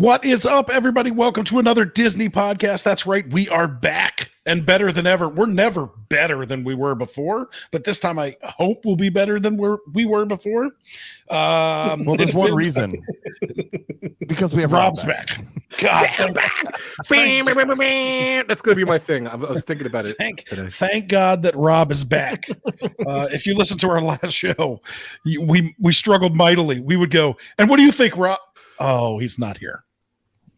What is up, everybody? Welcome to another Disney podcast. That's right. We are back and better than ever. We're never better than we were before, but this time I hope we'll be better than we were before. Well, there's one reason. Because we have Rob's back. God, that's going to be my thing. I was thinking about it. Thank God that Rob is back. If you listen to our last show, we struggled mightily. We would go, and what do you think, Rob? Oh, he's not here.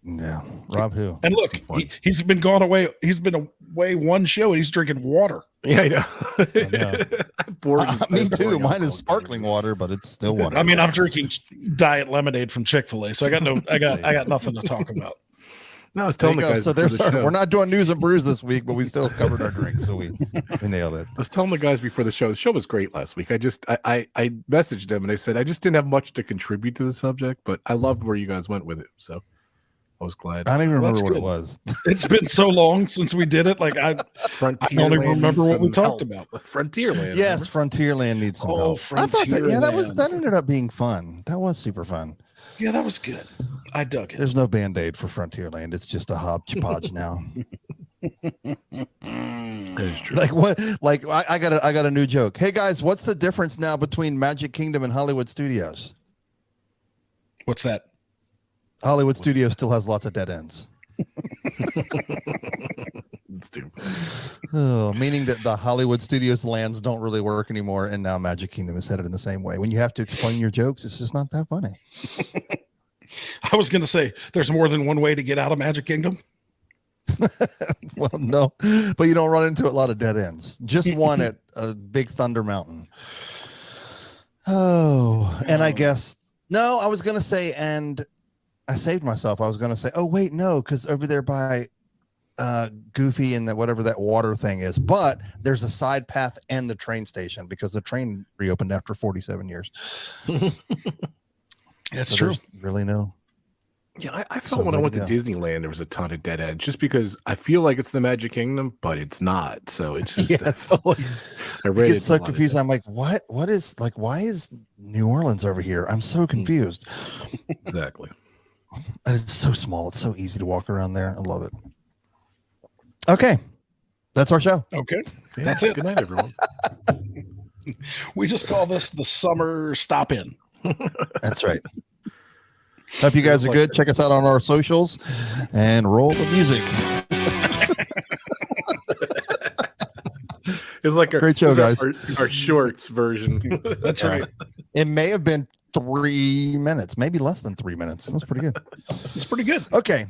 Yeah, Rob who? And look, he's been gone away. He's been away one show and he's drinking water. Yeah, I know. Me too. Mine is sparkling water, but it's still water. I mean, I'm drinking diet lemonade from Chick-fil-A, so I got nothing to talk about. No, I was telling the guys. So we're not doing news and brews this week, but we still covered our drinks, so we nailed it. I was telling the guys before the show was great last week. I messaged them and I said I just didn't have much to contribute to the subject, but I loved where you guys went with it, so I was glad. I don't even remember what it was. It's been so long since we did it. Like I don't even remember what we talked about. Frontierland. Yes, remember? Frontierland needs some help. Frontierland. That ended up being fun. That was super fun. Yeah, that was good. I dug it. There's no Band-Aid for Frontierland. It's just a hodgepodge now. That is true. Like what? Like I got a new joke. Hey guys, what's the difference now between Magic Kingdom and Hollywood Studios? What's that? Hollywood Studios still has lots of dead ends. Stupid. Oh, meaning that the Hollywood Studios lands don't really work anymore, and now Magic Kingdom is headed in the same way. When you have to explain your jokes, it's just not that funny. I was going to say there's more than one way to get out of Magic Kingdom. Well, no, but you don't run into a lot of dead ends. Just one at Big Thunder Mountain. Oh, and I guess no, I was going to say, and I saved myself. I was going to say, oh wait, no, because over there by Goofy and whatever that water thing is, but there's a side path and the train station because the train reopened after 47 years. That's true. Really no. Yeah, I felt when I went to Disneyland there was a ton of dead ends just because I feel like it's the Magic Kingdom, but it's not. So it's just I get so confused. I'm like, what is like, why is New Orleans over here? I'm so confused. Exactly. And it's so small. It's so easy to walk around there. I love it. Okay. That's our show. Okay. That's it. Good night, everyone. We just call this the summer stop in. That's right. Hope you guys are good. Check us out on our socials and roll the music. It's like great show, guys. Our shorts version. That's right. It may have been 3 minutes, maybe less than 3 minutes. That's pretty good. It's pretty good. Okay.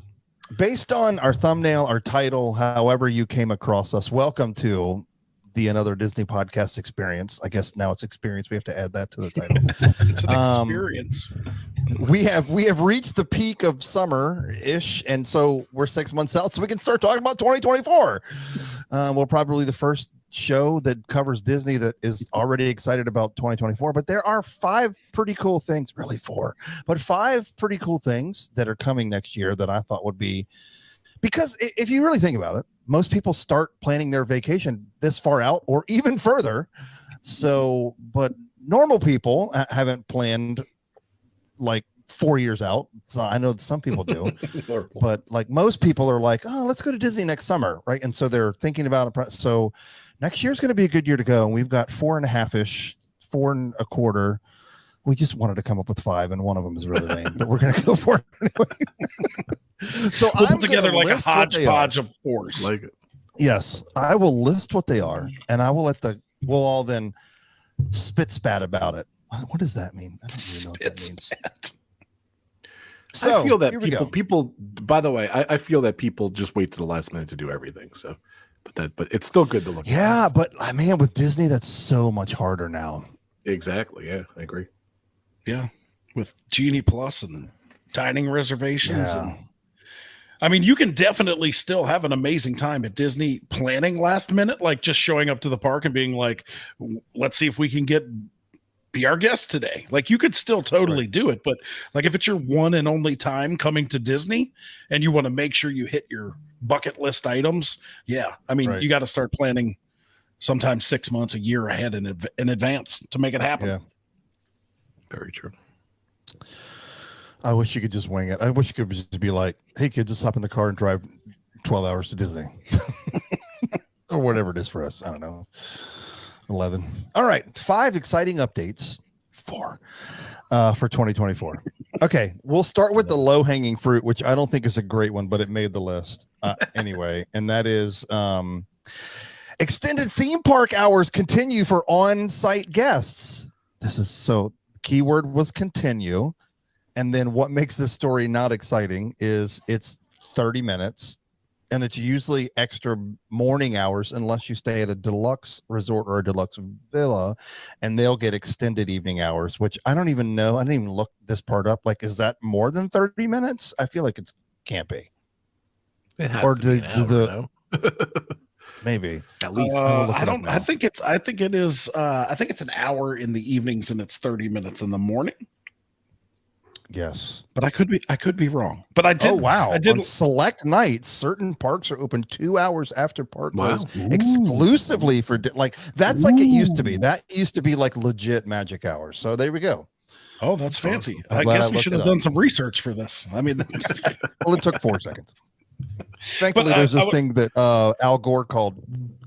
Based on our thumbnail, our title, however you came across us, welcome to the Another Disney Podcast Experience. I guess now it's experience. We have to add that to the title. It's an experience. We have reached the peak of summer-ish, and so we're 6 months out, so we can start talking about 2024. We'll probably the first show that covers Disney that is already excited about 2024, but there are 5 pretty cool things, really 4, but 5 pretty cool things that are coming next year that I thought would be, because if you really think about it, most people start planning their vacation this far out or even further. So, but normal people haven't planned like 4 years out. So I know some people do, but like most people are like, oh, let's go to Disney next summer. Right. And so they're thinking about it. So next year's going to be a good year to go. And we've got 4.5-ish, 4.25. We just wanted to come up with 5, and one of them is really lame, but we're going to go for it anyway. So we'll put together like a hodgepodge of 4s. Like it. Yes, I will list what they are, and I will we'll all then spat about it. What does that mean? I don't really know what that means. So I feel that people. By the way, I feel that people just wait to the last minute to do everything. So, but it's still good to look. Yeah, but man, with Disney, that's so much harder now. Exactly. Yeah, I agree. Yeah, with Genie Plus and dining reservations. Yeah. And, I mean, you can definitely still have an amazing time at Disney planning last minute, like just showing up to the park and being like, let's see if we can be our guest today. Like you could still totally do it. But like if it's your one and only time coming to Disney and you want to make sure you hit your bucket list items. Yeah. I mean, you got to start planning sometimes 6 months, a year ahead in advance to make it happen. Yeah. Very true. I wish you could just wing it. I wish you could just be like, hey, kids, just hop in the car and drive 12 hours to Disney. Or whatever it is for us. I don't know. 11. All right. 5 exciting updates. 4 for 2024. Okay. We'll start with the low-hanging fruit, which I don't think is a great one, but it made the list anyway. And that is extended theme park hours continue for on-site guests. This is so keyword was continue. And then what makes this story not exciting is it's 30 minutes. And it's usually extra morning hours unless you stay at a deluxe resort or a deluxe villa, and they'll get extended evening hours, which I don't even know. I didn't even look this part up. Like, is that more than 30 minutes? I feel like it can't be. It has Or to be an hour, maybe at least. I think it is. I think it's an hour in the evenings and it's 30 minutes in the morning. Yes, but I could be wrong. But I did. Oh wow! I did. On select nights, certain parks are open 2 hours after park close, exclusively for like that's like it used to be. That used to be like legit magic hours. So there we go. Oh, that's fancy. I'm I glad guess I we looked should it have up. done some research for this. I mean, Well, it took 4 seconds. Thankfully, But, there's this thing that Al Gore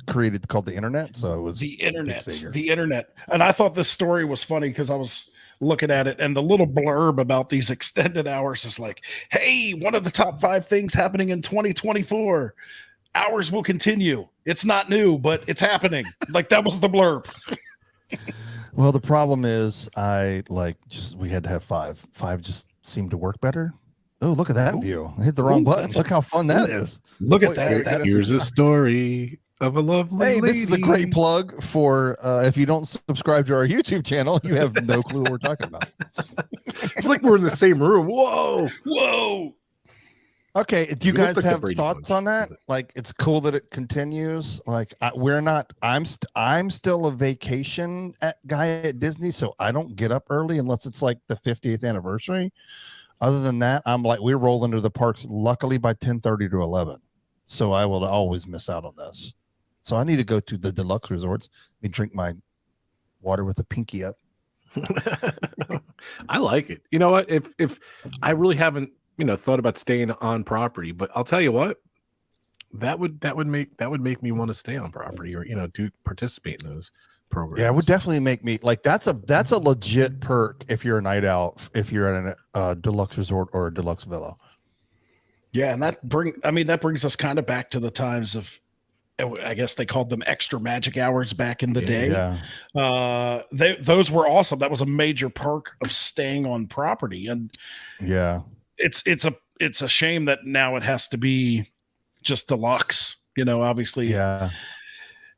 created called the internet. So it was the internet. And I thought this story was funny because I was looking at it, and the little blurb about these extended hours is like, hey, one of the top 5 things happening in 2024. Hours will continue. It's not new, but it's happening. Like, that was the blurb. Well, the problem is we had to have 5. 5 just seemed to work better. Oh, look at that view. I hit the wrong button. Look how fun that is. Look at that. Here's a story of a lovely Hey, lady. this is a great plug for if you don't subscribe to our YouTube channel, you have no clue what we're talking about. It's like we're in the same room. Whoa. Okay, do you We look guys like the have Brady thoughts Bunch. on that? Like, it's cool that it continues. Like, I'm still a vacation guy at Disney, so I don't get up early unless it's like the 50th anniversary. Other than that, I'm like, we roll into the parks luckily by 10:30 to 11, so I will always miss out on this. So I need to go to the deluxe resorts and drink my water with a pinky up. I like it. You know what? If I really haven't, thought about staying on property, but I'll tell you what, that would make me want to stay on property or do participate in those programs. Yeah, it would definitely make me like that's a legit perk if you're a night out, if you're at a deluxe resort or a deluxe villa. Yeah, and that brings us kind of back to the times of, I guess they called them extra magic hours back in the day. Yeah. Those were awesome. That was a major perk of staying on property. And yeah, it's a shame that now it has to be just deluxe. Obviously, yeah,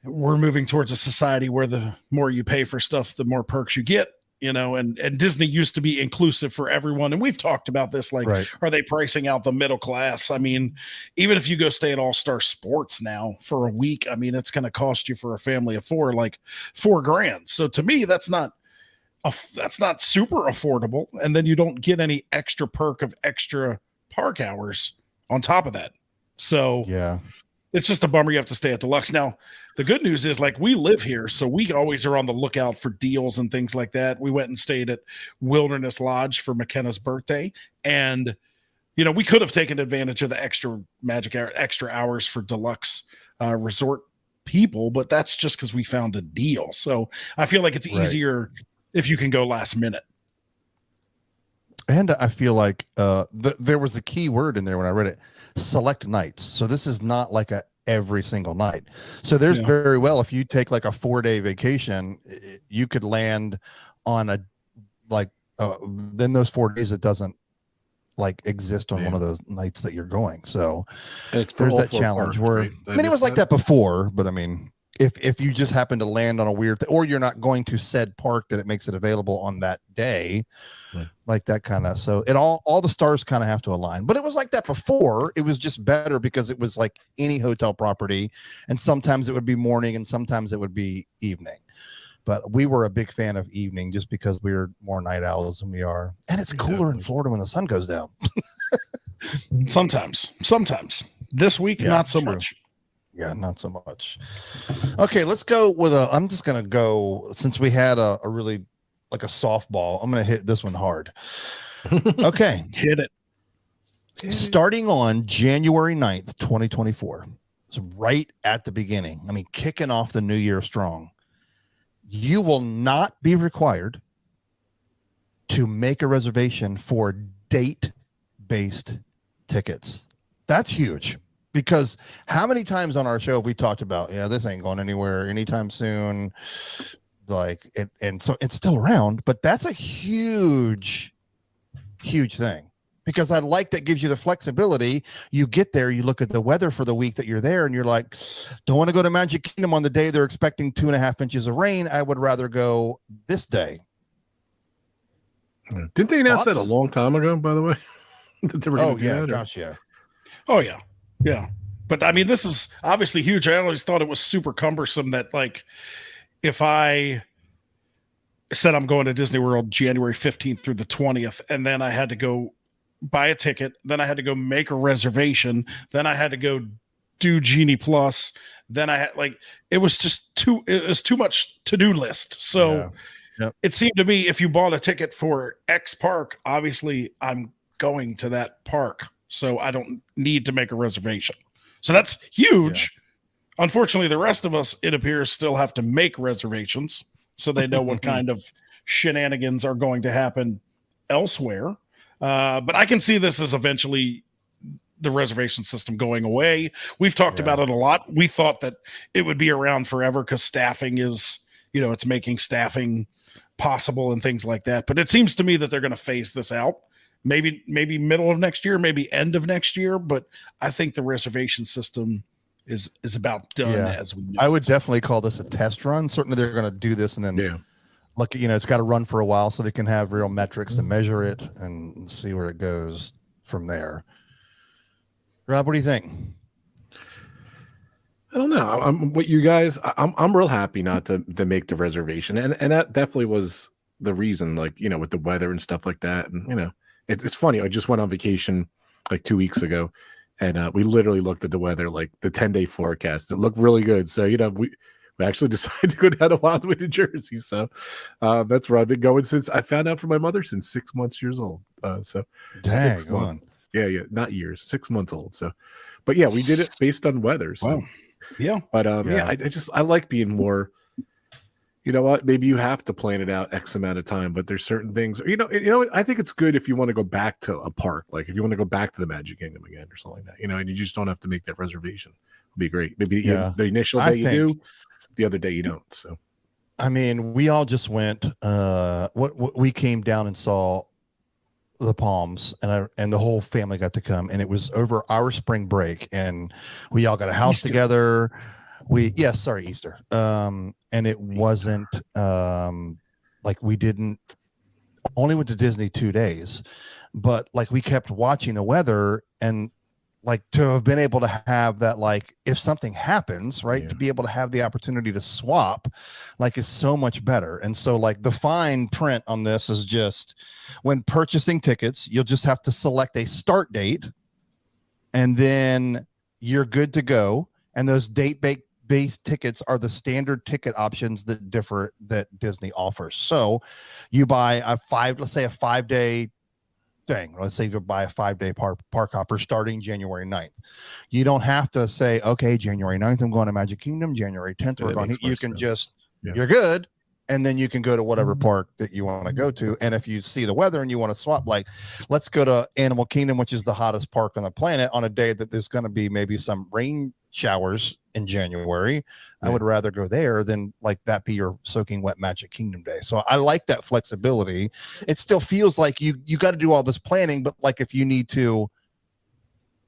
we're moving towards a society where the more you pay for stuff, the more perks you get. And Disney used to be inclusive for everyone. And we've talked about this, like, right. Are they pricing out the middle class? I mean, even if you go stay at All-Star Sports now for a week, I mean, it's going to cost you for a family of 4, like $4,000. So to me, that's not super affordable. And then you don't get any extra perk of extra park hours on top of that. So yeah, it's just a bummer you have to stay at deluxe. Now, the good news is, like, we live here, so we always are on the lookout for deals and things like that. We went and stayed at Wilderness Lodge for McKenna's birthday, and we could have taken advantage of the extra extra hours for deluxe resort people, but that's just because we found a deal. So I feel like it's easier if you can go last minute. And I feel like there was a key word in there when I read it: select nights. So this is not like every single night. So there's very well, if you take like a 4-day vacation, you could land on then those 4 days, it doesn't like exist on one of those nights that you're going. So there's that challenge parks, where, right? I mean, it was like that before, but I mean, if you just happen to land on a weird or you're not going to said park, that it makes it available on that day. Like that kind of, so it all the stars kind of have to align. But it was like that before. It was just better because it was like any hotel property, and sometimes it would be morning and sometimes it would be evening. But we were a big fan of evening just because we were more night owls than we are, and it's cooler in Florida when the sun goes down. Sometimes this week, not so much. Yeah, not so much. Okay, let's go with I'm just gonna go, since we had a really like a softball, I'm gonna hit this one hard. Okay. Hit it. Starting on January 9th, 2024. So right at the beginning. I mean, kicking off the new year strong. You will not be required to make a reservation for date-based tickets. That's huge, because how many times on our show have we talked about, yeah, this ain't going anywhere anytime soon, like it, and so it's still around, but that's a huge thing, because I like that gives you the flexibility. You get there, you look at the weather for the week that you're there, and you're like, don't want to go to Magic Kingdom on the day they're expecting 2.5 inches of rain. I would rather go this day. Didn't they announce Thoughts? that a long time ago, by the way? That they were gonna do that, or- gosh, yeah. Oh yeah, yeah. But I mean, this is obviously huge. I always thought it was super cumbersome that, like, if I said I'm going to Disney World January 15th through the 20th, and then I had to go buy a ticket, then I had to go make a reservation, then I had to go do Genie Plus, then I had, like, it was too much to-do list. So Yeah. Yep. It seemed to me, if you bought a ticket for X park, obviously I'm going to that park, so I don't need to make a reservation. So that's huge. Yeah. Unfortunately, the rest of us, it appears, still have to make reservations so they know what kind of shenanigans are going to happen elsewhere. But I can see this as eventually the reservation system going away. We've talked about it a lot. We thought that it would be around forever because staffing is, it's making staffing possible and things like that. But it seems to me that they're going to phase this out. Maybe middle of next year, maybe end of next year. But I think the reservation system is about done as we know. I would definitely call this a test run. Certainly they're going to do this and then look, it's got to run for a while so they can have real metrics to measure it and see where it goes from there. Rob, what do you think? I don't know. I'm real happy not to make the reservation. And that definitely was the reason, like, with the weather and stuff like that. And, it's funny. I just went on vacation like 2 weeks ago, and we literally looked at the weather, like the 10-day forecast. It looked really good. So, we actually decided to go down to Wildwood, New Jersey. So that's where I've been going since I found out from my mother, since 6 months old. So dang, 6 months. Yeah, not years, 6 months old. So, but yeah, we did it based on weather. So. Wow. Yeah. But I like being more, you know what, maybe you have to plan it out X amount of time, but there's certain things, I think it's good if you want to go back to a park, like if you want to go back to the Magic Kingdom again or something like that, and you just don't have to make that reservation. It'd be great. Maybe the initial day you do, the other day you don't. So, I mean, we all just went, we came down and saw the Palms, and the whole family got to come, and it was over our spring break, and we all got a house Easter. together. Easter. And it wasn't like we didn't only went to Disney 2 days, but like we kept watching the weather, and like to have been able to have that, like if something happens, right, to be able to have the opportunity to swap, like is so much better. And so like the fine print on this is just when purchasing tickets, you'll just have to select a start date, and then you're good to go. And those date-based tickets are the standard ticket options that Disney offers. So you buy a 5-day thing. Let's say you buy a 5-day park hopper starting January 9th. You don't have to say, okay, January 9th, I'm going to Magic Kingdom. January 10th, we're going. You can just, you're good. And then you can go to whatever park that you want to go to. And if you see the weather and you want to swap, like let's go to Animal Kingdom, which is the hottest park on the planet, on a day that there's going to be maybe some rain showers in January. I would rather go there than like that be your soaking wet Magic Kingdom day. So I like that flexibility. It still feels like you got to do all this planning, but like if you need to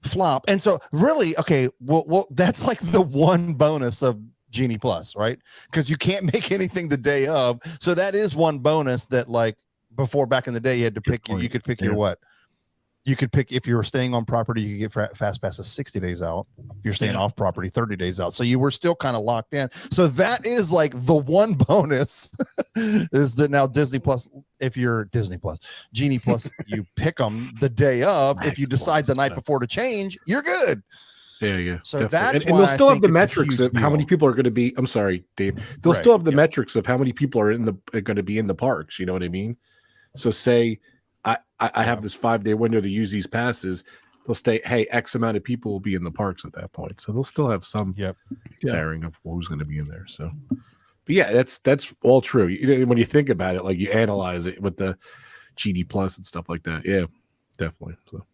flop. And so really, okay, well that's like the one bonus of Genie Plus, right? Because you can't make anything the day of. So that is one bonus that, like, before back in the day, you had to pick. You could pick your what? You could pick, if you were staying on property, you could get fast passes 60 days out. If you're staying off property, 30 days out. So you were still kind of locked in. So that is like the one bonus is that now Disney Plus, if you're Disney Plus, Genie Plus, you pick them the day of. If you decide the night before to change, you're good. Yeah. So definitely. that's and why they'll still have the it's a metrics huge of how many people are going to be. I'm sorry, Dave. They'll still have the metrics of how many people are going to be in the parks. You know what I mean? So say I have this 5-day window to use these passes, they'll stay, hey, X amount of people will be in the parks at that point. So they'll still have some bearing of who's going to be in there. So, but yeah, that's all true. When you think about it, like you analyze it with the GD Plus and stuff like that. Yeah, definitely. So,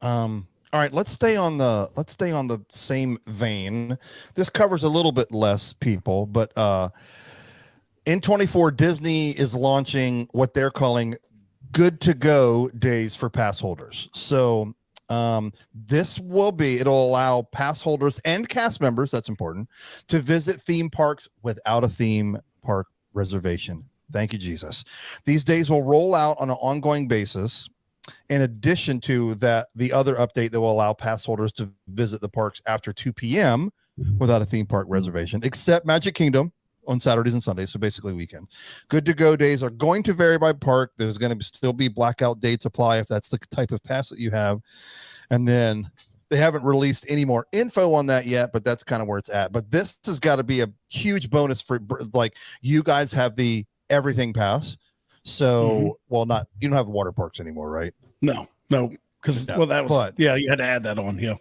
all right, let's stay on the same vein. This covers a little bit less people, but in 24, Disney is launching what they're calling good to go days for pass holders. So it'll allow pass holders and cast members, that's important, to visit theme parks without a theme park reservation. Thank you, Jesus. These days will roll out on an ongoing basis. In addition to that, the other update that will allow pass holders to visit the parks after 2 p.m. without a theme park reservation, except Magic Kingdom on Saturdays and Sundays, so basically weekend. Good to go days are going to vary by park. There's going to still be blackout dates apply if that's the type of pass that you have. And then they haven't released any more info on that yet, but that's kind of where it's at. But this has got to be a huge bonus for, like, you guys have the everything pass. So, well, you don't have water parks anymore, right? No, because you had to add that on. Yeah.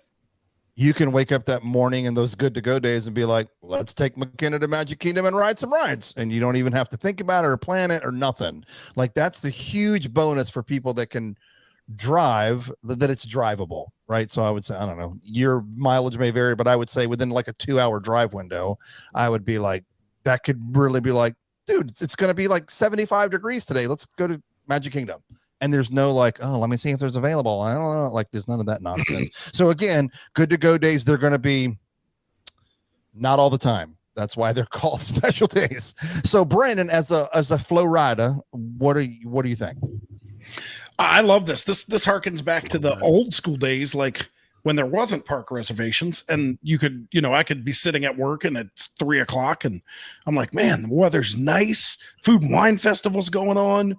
You can wake up that morning in those good to go days and be like, let's take McKenna to Magic Kingdom and ride some rides. And you don't even have to think about it or plan it or nothing. Like, that's the huge bonus for people that can drive, that it's drivable, right? So I would say, I don't know, your mileage may vary, but I would say within like a 2-hour drive window, I would be like, that could really be like, dude, it's going to be like 75 degrees today. Let's go to Magic Kingdom. And there's no like, oh, let me see if there's available. I don't know. Like, there's none of that nonsense. So again, good to go days, they're going to be not all the time. That's why they're called special days. So Brandon, as a flow rider, what do you think? I love this. This harkens back to the old school days, like when there wasn't park reservations and you could, I could be sitting at work and it's 3:00 and I'm like, man, the weather's nice. Food and wine festival's going on.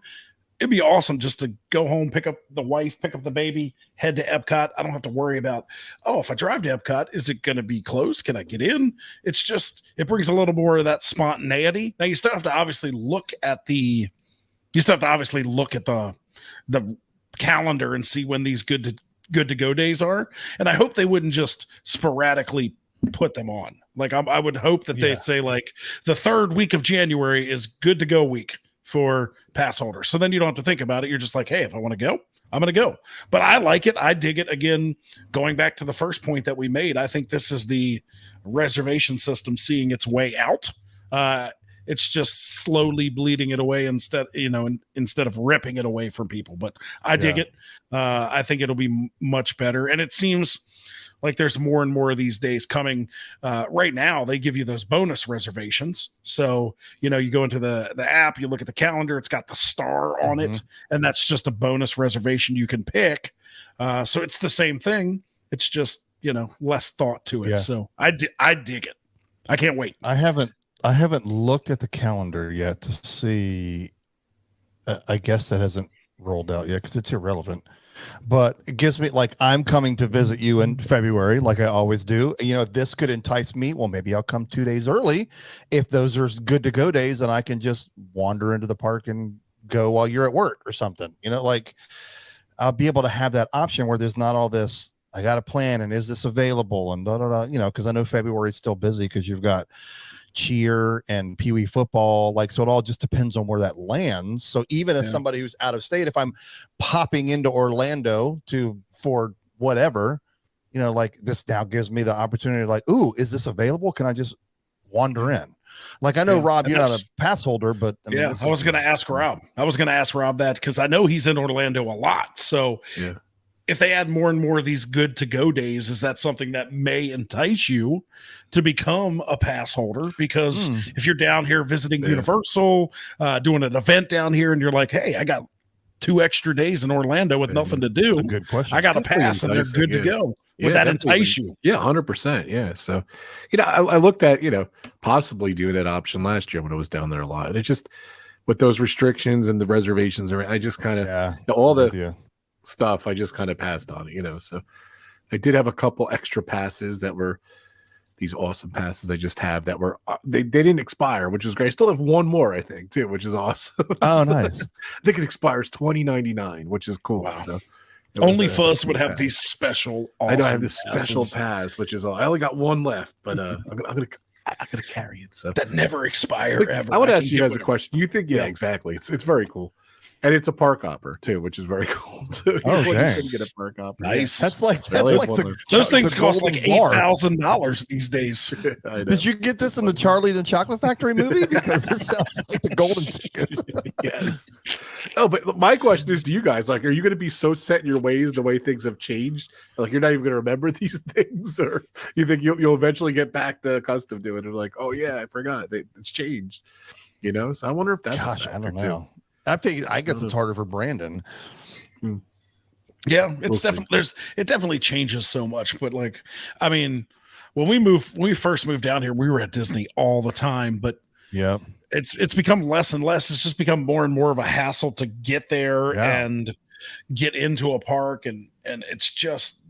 It'd be awesome just to go home, pick up the wife, pick up the baby, head to Epcot. I don't have to worry about, if I drive to Epcot, is it going to be closed? Can I get in? It's just, it brings a little more of that spontaneity. Now you still have to obviously look at the calendar and see when these good to go days are. And I hope they wouldn't just sporadically put them on. Like I would hope that they say like the 3rd week of January is good to go week for pass holders. So then you don't have to think about it. You're just like, hey, if I want to go, I'm going to go. But I like it. I dig it. Again, going back to the first point that we made, I think this is the reservation system seeing its way out. It's just slowly bleeding it away instead of ripping it away from people. But I dig it. I think it'll be much better. And it seems like there's more and more of these days coming. Right now, they give you those bonus reservations. So, you go into the app, you look at the calendar, it's got the star on it, and that's just a bonus reservation you can pick. So it's the same thing. It's just, less thought to it. Yeah. So I dig it. I can't wait. I haven't looked at the calendar yet to see. I guess that hasn't rolled out yet because it's irrelevant. But it gives me, like, I'm coming to visit you in February, like I always do. This could entice me. Well, maybe I'll come 2 days early if those are good to go days, and I can just wander into the park and go while you're at work or something. Like, I'll be able to have that option where there's not all this, I got a plan, and is this available, and because I know February is still busy because you've got cheer and Pee-wee football, like, so it all just depends on where that lands. So even as somebody who's out of state, if I'm popping into Orlando for whatever, like, this now gives me the opportunity, like, ooh, is this available? Can I just wander in? Like, I know, Rob, you're not a pass holder, but I was going to ask Rob. That because I know he's in Orlando a lot. So if they add more and more of these good to go days, is that something that may entice you to become a pass holder? Because if you're down here visiting Universal, doing an event down here, and you're like, hey, I got 2 extra days in Orlando with nothing to do. That's a good question. I got a pass and they're good to go. Would that entice you? Yeah, 100%. Yeah. So, I looked at, possibly doing that option last year when I was down there a lot. And it just, with those restrictions and the reservations, I just kind of, all the stuff, I just kind of passed on it, so I did have a couple extra passes that were these awesome passes I just have that were they didn't expire, which is great. I still have one more, I think, too, which is awesome. Oh, nice. I think it expires 2099, which is cool. Wow. So Only Fuzz would have these special. I know I have awesome this special passes pass, which is I only got one left, but I'm gonna carry it. So that never expire ever. I want to ask can you get guys a whatever. question. You think? Yeah, exactly. It's very cool, and it's a park hopper too, which is very cool too. Oh, You dang. can get a park hopper. Nice. That's like Really? Those things the cost like golden bar. $8,000 these days. I know. Did you get this in the Charlie the Chocolate Factory movie? Because this sounds like the golden ticket. Yes. Oh, but my question is to you guys, like, are you going to be so set in your ways the way things have changed? Like, you're not even going to remember these things? Or you think you'll eventually get back to accustomed to it and like, oh, yeah, I forgot. It's changed. You know? So I wonder if that's Gosh, I don't know. I guess it's harder for Brandon. Yeah, it's We'll definitely it definitely changes so much. But like, I mean, when we first moved down here, we were at Disney all the time, but Yeah. it's become less and less. It's just become more and more of a hassle to get there and get into a park, and it's just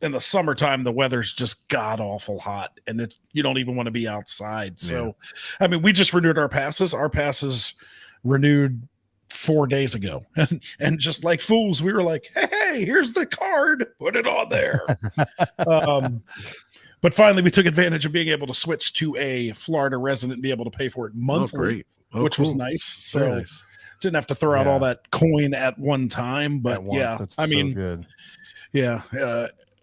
in the summertime the weather's just god awful hot, and you don't even want to be outside. So, I mean, we just renewed our passes. Our passes renewed 4 days ago, and just like fools, we were like, hey, here's the card, put it on there. But finally we took advantage of being able to switch to a Florida resident and be able to pay for it monthly, which was nice. So didn't have to throw out all that coin at one time. But That's I mean, good.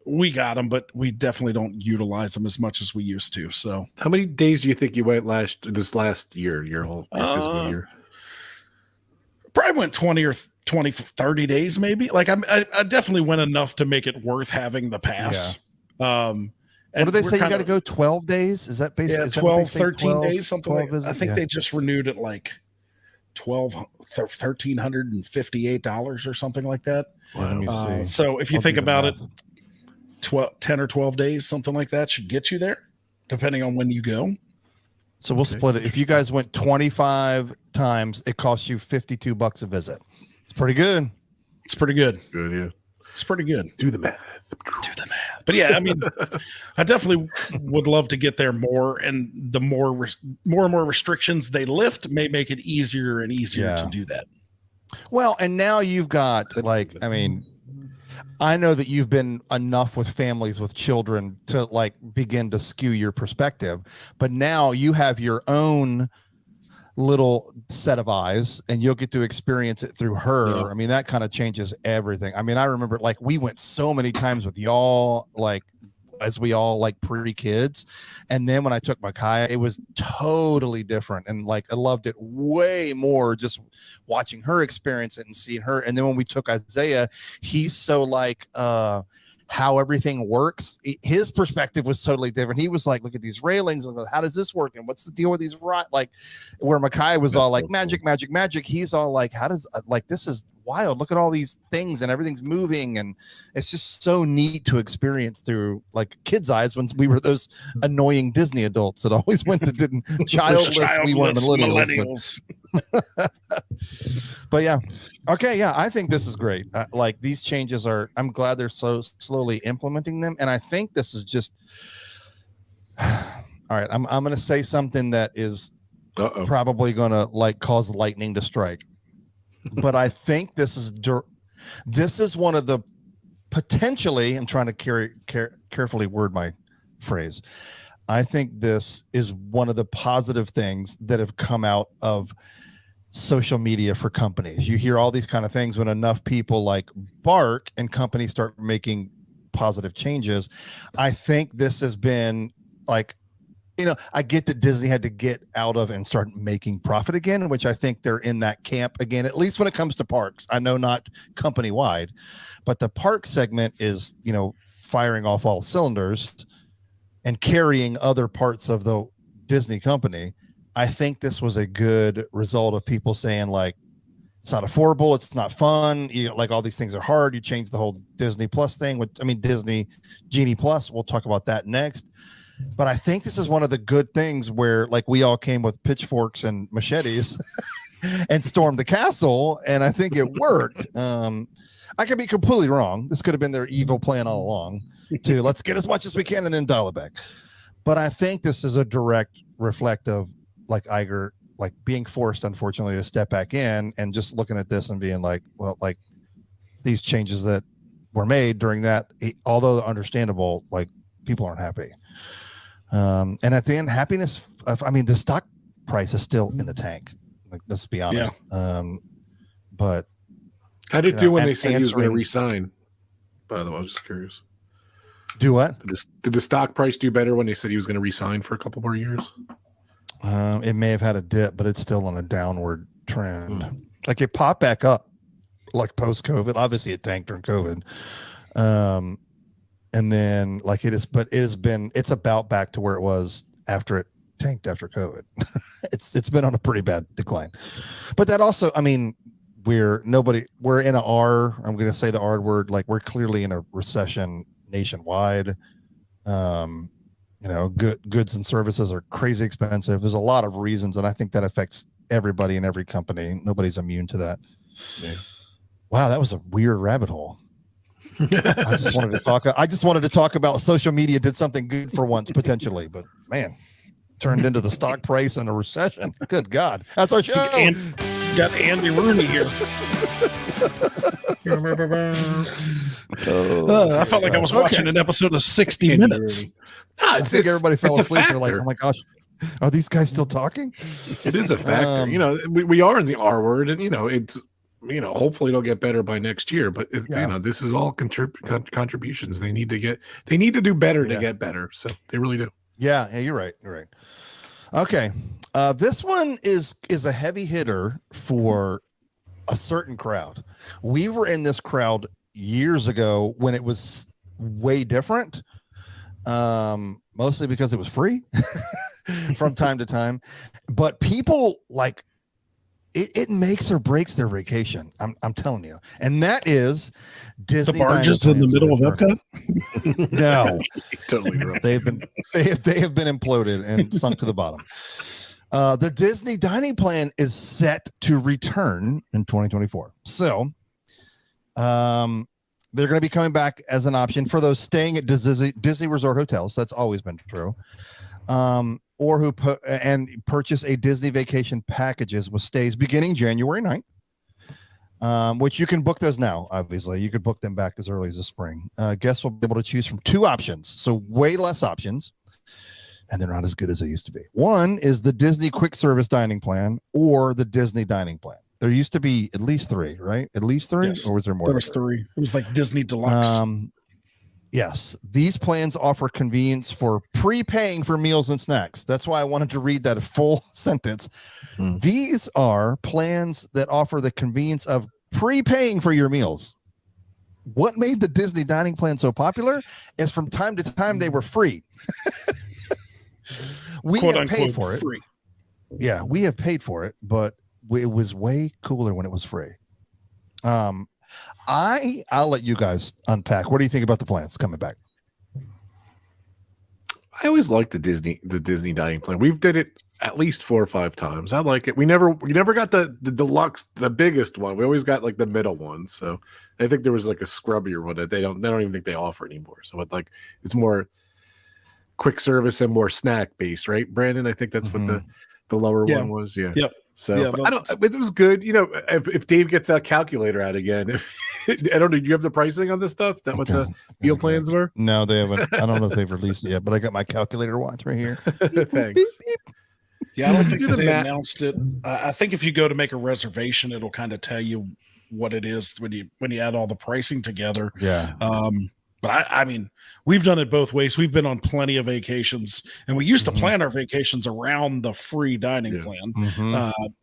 We got them, but we definitely don't utilize them as much as we used to. So how many days do you think you went this last year, your whole fiscal year? Probably went 30 days, maybe. Like I definitely went enough to make it worth having the pass. What do they say? You got to go 12 days? Is that basically 12, 13 days, something like that? I think they they just renewed it like $1,358 or something like that. Let me see. So if you think about it, 10 or 12 days, something like that should get you there, depending on when you go. So we'll split it. If you guys went 25 times, it costs you $52 a visit. It's pretty good. It's pretty good. Good, yeah. It's pretty good. Do the math. But yeah, I mean, I definitely would love to get there more, and the more and more restrictions they lift may make it easier and easier to do that. Well, and now you've got I mean, I know that you've been enough with families with children to like begin to skew your perspective, but now you have your own little set of eyes and you'll get to experience it through her. I mean, that kind of changes everything. I mean, I remember like we went so many times with y'all, like as we all like pre-kids, and then when I took Michaela, it was totally different, and like I loved it way more just watching her experience it and seeing her. And then when we took Isaiah, he's so like how everything works. His perspective was totally different. He was like, look at these railings and how does this work? And what's the deal with these like where Michaela was all like magic. He's all like, how does like, this is wild. Look at all these things and everything's moving. And it's just so neat to experience through like kids' eyes when we were those annoying Disney adults that always went to didn't childless we weren't millennials. But yeah. Okay, yeah, I think this is great. Like these changes I'm glad they're so slowly implementing them, and I think this is just all right. I'm going to say something that is probably going to like cause lightning to strike, but I think this is one of the potentially. I'm trying to carefully word my phrase. I think this is one of the positive things that have come out of social media for companies. You hear all these kind of things when enough people like bark and companies start making positive changes. I think this has been like, you know, I get that Disney had to get out of and start making profit again, which I think they're in that camp again, at least when it comes to parks. I know not company wide, but the park segment is, you know, firing off all cylinders and carrying other parts of the Disney company. I think this was a good result of people saying like, it's not affordable. It's not fun. Like all these things are hard. You change the whole Disney Plus thing Disney Genie Plus. We'll talk about that next. But I think this is one of the good things where like we all came with pitchforks and machetes and stormed the castle. And I think it worked. I could be completely wrong. This could have been their evil plan all along to let's get as much as we can and then dial it back. But I think this is a direct reflect of like Iger, like being forced, unfortunately, to step back in and just looking at this and being like, well, like these changes that were made during that, although understandable, like people aren't happy. And at the end, happiness, the stock price is still in the tank. Like, let's be honest. Yeah. But how did it do when they said he was going to resign? By the way, I was just curious. Do what? Did the stock price do better when they said he was going to resign for a couple more years? It may have had a dip, but it's still on a downward trend. Like it popped back up, like post COVID. Obviously, it tanked during COVID, and then like it is, but it's about back to where it was after it tanked after COVID. It's been on a pretty bad decline, but that also, I mean, we're in a R. I'm going to say the R word. Like we're clearly in a recession nationwide. Goods and services are crazy expensive. There's a lot of reasons, and I think that affects everybody in every company. Nobody's immune to that. Yeah. Wow, that was a weird rabbit hole. I just wanted to talk about social media did something good for once potentially, but man, turned into the stock price and a recession. Good God, that's our show. Got Andy Rooney here. I felt like I was watching an episode of 60 Minutes. I think everybody fell asleep. They're like, oh my gosh, are these guys still talking? It is a factor. We are in the R word, and it's hopefully it'll get better by next year. But this is all contributions. They need to do better to get better. So they really do. Yeah, you're right. Okay. This one is a heavy hitter for a certain crowd. We were in this crowd years ago when it was way different, mostly because it was free from time to time. But people like it makes or breaks their vacation. I'm telling you, and that is Disney. The barges in the middle of Epcot. No, totally wrong. They have been imploded and sunk to the bottom. The Disney dining plan is set to return in 2024. So, they're going to be coming back as an option for those staying at Disney Resort hotels. That's always been true. Or who purchase a Disney vacation packages with stays beginning January 9th, which you can book those now. Obviously, you could book them back as early as the spring. Guests will be able to choose from two options, so way less options, and they're not as good as they used to be. One is the Disney Quick Service Dining Plan or the Disney Dining Plan. There used to be at least three, right? At least three, yes. Or was there more? There was three. It was like Disney Deluxe. Yes, these plans offer convenience for prepaying for meals and snacks. That's why I wanted to read that full sentence. These are plans that offer the convenience of prepaying for your meals. What made the Disney dining plan so popular is from time to time they were free. We have paid for it. Free. Yeah, we have paid for it, but it was way cooler when it was free. I'll let you guys unpack. What do you think about the plans coming back? I always liked the Disney dining plan. We've did it at least 4 or 5 times. I like it. We never got the deluxe, the biggest one. We always got like the middle one. So I think there was like a scrubbier one that they don't even think they offer anymore. So it's more quick service and more snack based, right, Brandon? I think that's what the lower one was. Yeah. Yep. So it was good. If Dave gets that calculator out again, I don't know. Do you have the pricing on this stuff? That what the meal plans were? No, they haven't. I don't know if they've released it yet, but I got my calculator watch right here. Thanks. Beep, beep. Yeah, I don't think they announced it. I think if you go to make a reservation, it'll kind of tell you what it is when you add all the pricing together. Yeah. But I mean, we've done it both ways. We've been on plenty of vacations, and we used to plan our vacations around the free dining plan,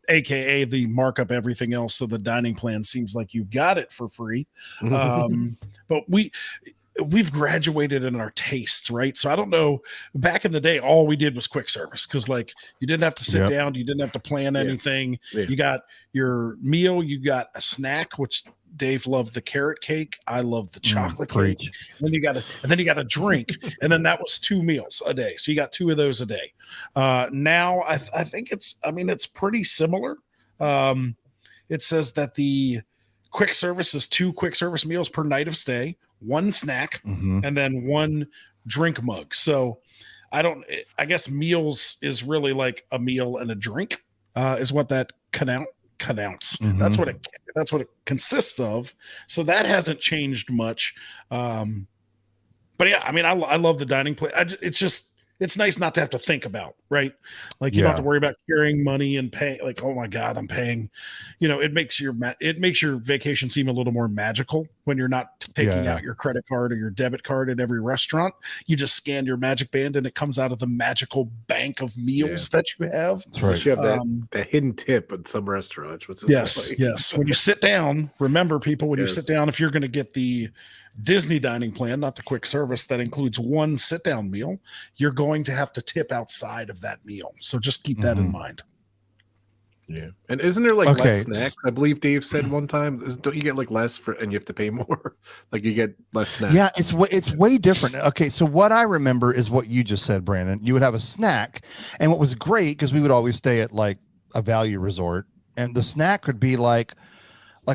aka the markup everything else. So the dining plan seems like you got it for free. But we've graduated in our tastes, right? So I don't know. Back in the day, all we did was quick service because like you didn't have to sit down, you didn't have to plan anything. Yeah. You got your meal, you got a snack, which Dave loved the carrot cake. I love the chocolate cake. And then you got a drink, and then that was 2 meals a day. So you got 2 of those a day. Now I think it's pretty similar. It says that the quick service is 2 quick service meals per night of stay, 1 snack, and then 1 drink mug. So I guess meals is really like a meal and a drink, is what that connounce. That's what it consists of. So that hasn't changed much. But yeah, I mean, I love the dining plan. It's nice not to have to think about, right? Like you don't have to worry about carrying money and paying. Like, oh my God, I'm paying. It makes your vacation seem a little more magical when you're not taking out your credit card or your debit card at every restaurant. You just scan your magic band and it comes out of the magical bank of meals that you have. That's right. You have that hidden tip at some restaurants. Yes. When you sit down, remember, people, when you sit down, if you're going to get the Disney dining plan, not the quick service that includes one sit down meal, you're going to have to tip outside of that meal. So just keep that in mind. Yeah. And isn't there like less snacks? I believe Dave said one time, don't you get like less and you have to pay more? Like you get less snacks. Yeah, it's way different. Okay, so what I remember is what you just said, Brandon. You would have a snack, and what was great, because we would always stay at like a value resort, and the snack would be like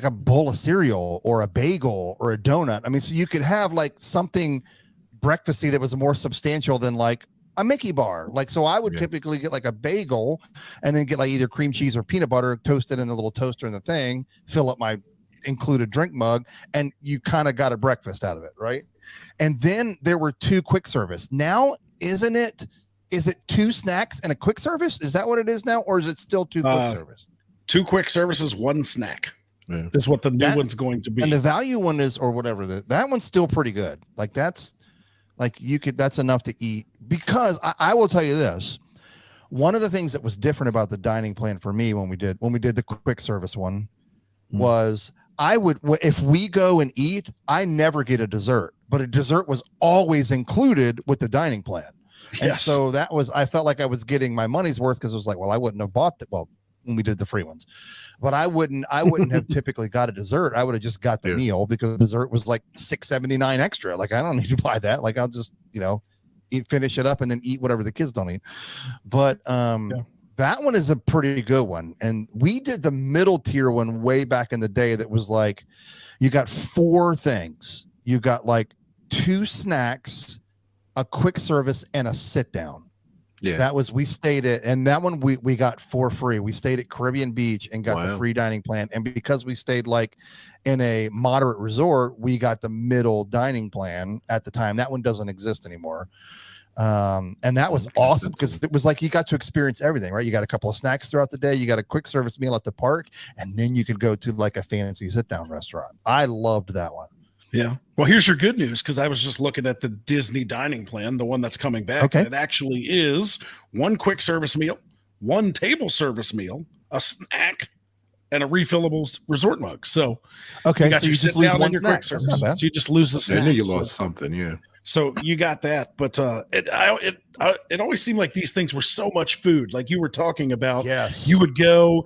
a bowl of cereal or a bagel or a donut. I mean, so you could have like something breakfasty that was more substantial than like a Mickey bar. Like, so I would typically get like a bagel and then get like either cream cheese or peanut butter toasted in the little toaster in the thing, fill up my included drink mug, and you kind of got a breakfast out of it, right? And then there were 2 quick service. Now, is it 2 snacks and a quick service? Is that what it is now? Or is it still 2 quick service? 2 quick services, 1 snack. Is what the new one's going to be. And the value one is, or whatever, that one's still pretty good. Like that's enough to eat. Because I will tell you this, one of the things that was different about the dining plan for me when we did the quick service one was if we go and eat, I never get a dessert, but a dessert was always included with the dining plan. And so I felt like I was getting my money's worth, because it was like, well, I wouldn't have bought that. Well, when we did the free ones, but I wouldn't have typically got a dessert. I would have just got the meal, because the dessert was like $6.79 extra. Like, I don't need to buy that. Like, I'll just, finish it up and then eat whatever the kids don't eat. But that one is a pretty good one. And we did the middle tier one way back in the day. That was like, you got 4 things. You got like 2 snacks, a quick service, and a sit down. Yeah, that was, we stayed at, and that one we got for free. We stayed at Caribbean Beach and got the free dining plan. And because we stayed like in a moderate resort, we got the middle dining plan at the time. That one doesn't exist anymore. And that was awesome, because it was like you got to experience everything, right? You got a couple of snacks throughout the day, you got a quick service meal at the park, and then you could go to like a fancy sit down restaurant. I loved that one. Yeah. Well, here's your good news, because I was just looking at the Disney dining plan, the one that's coming back. Okay. And it actually is 1 quick service meal, 1 table service meal, a snack, and a refillable resort mug. So, okay, so you just lose 1 snack. That's not bad. So you just lose the snack. I knew you lost something, yeah. So you got that, but it always seemed like these things were so much food. Like you were talking about, you would go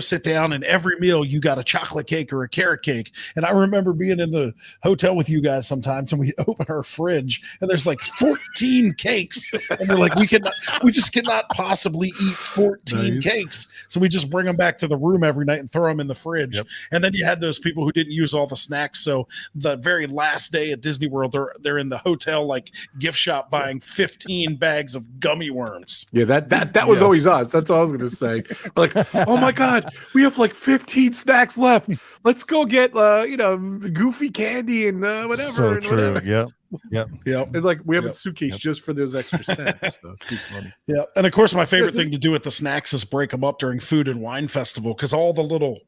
sit down, and every meal you got a chocolate cake or a carrot cake. And I remember being in the hotel with you guys sometimes, and we open our fridge and there's like 14 cakes, and they're like, we just cannot possibly eat 14 cakes. So we just bring them back to the room every night and throw them in the fridge. Yep. And then you had those people who didn't use all the snacks. So the very last day at Disney World, they're in the hotel like gift shop buying 15 bags of gummy worms. Yeah, that was always us. That's what I was gonna say. Like, oh my God, we have like 15 snacks left. Let's go get goofy candy and whatever. So true. Whatever. Yep. And like we have a suitcase just for those extra snacks. So it's too funny. Yeah. And of course, my favorite thing to do with the snacks is break them up during Food and Wine Festival, because all the little